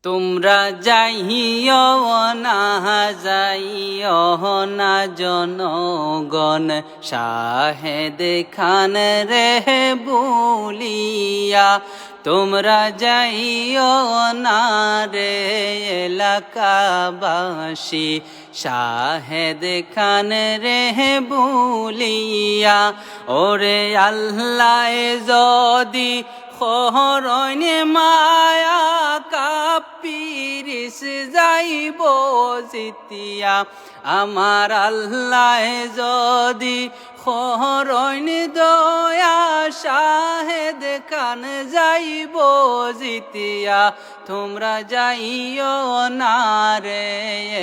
তোমরা যাইও না যাইও না জনগণ শাহেদ খান রে বলিয়া। তোমরা যাইও না রে এলাকাবাসী শাহেদ খান রে বলিয়া। ওরে আল্লাহ যদি খরনে মায়া কাপিরিস যাইব জিতিয়া। আমার আল্লাহ যদি খরন দয়া শাহেদ খান যাইব জিতিয়া। তোমরা যাইও না রে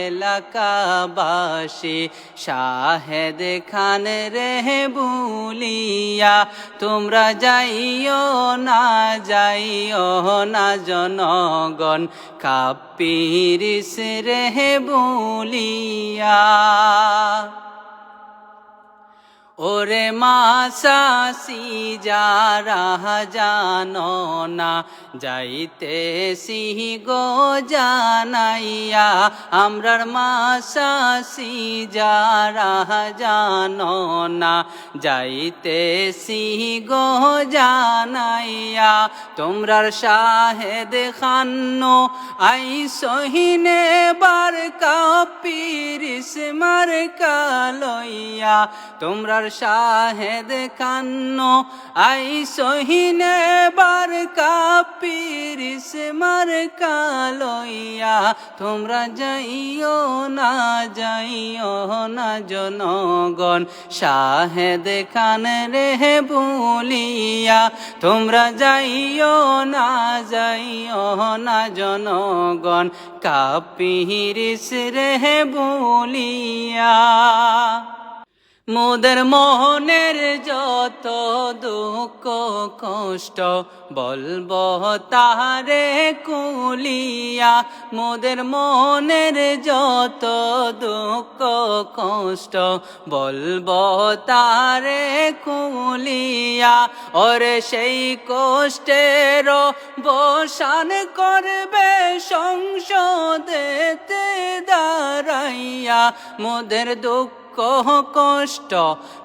এলাকাবাসী শাহেদ খান রে বলিয়া। তোমরা যাইও না জনগণ কাপিরিস রে বলিয়া। ওরে মাসাসি যারা জানো না যাইতেছি গো জানাইয়া। আমরার মাসাসি যারা জানো না যাইতেছি গো জানাইয়া। তোমরার শাহেদ খান্ন আই সহিনে বার কাপিরিস মার কালইয়া। তোমরার শাহেদ খান্ন আই সহিনে বার কাপিরিস মার কালইয়া। তোমরা যাইও না জনগণ শাহেদ খান রে বলিয়া। তোমরা যাইও না জনগণ কাপিরিস রে বলিয়া। মোদের মোহনের যত দুঃখ কষ্ট বলবো তারে কুলিয়া। মোদের মনের যত দুঃখ কষ্ট বলবো তারে কুলিয়া। ওরে সেই কষ্টের বসান করবে সংসদেতে দাঁড়াইয়া। মোদের দুঃখ কষ্ট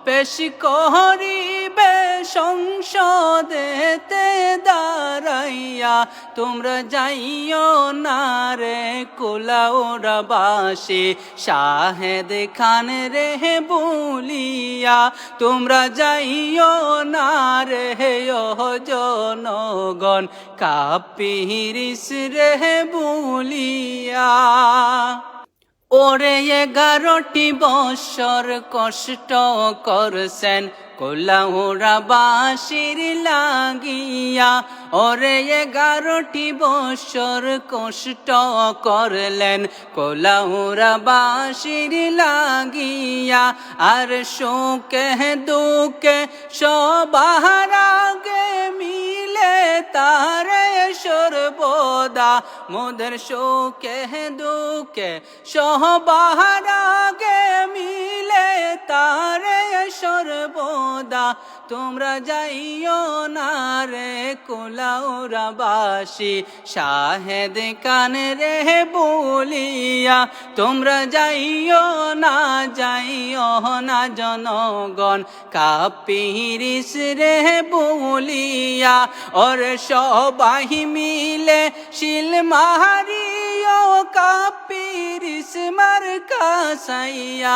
পেশ করিবে সংসদেতে দাঁড়াইয়া। তোমরা যাইও না রে কুলাউড়াবাসী শাহেদ খান রে বলিয়া। তোমরা যাইও না রে জনগণ কাপিরিস রে বলিয়া। ওরে 11টি বৎসর কষ্ট করছেন কুলাউড়াবাসীর লাগিয়া। ওরে 11টি বৎসর কষ্ট করলেন কুলাউড়াবাসীর লাগিয়া। আর শোকে দুঃখে সবার আগে মিলে তারে সর্বদা। মোদের শোকে দুঃখে সবার আগে মিলে তারে সর্বদা। তোমরা যাইও না রে কুলাউড়াবাসী শাহেদ খান রে বলিয়া। তোমরা যাইও না জনগণ কাপিরিস রে বলিয়া। ওর সবাই মিলে শিল মারিও কাপিরিস মার কাসাইয়া।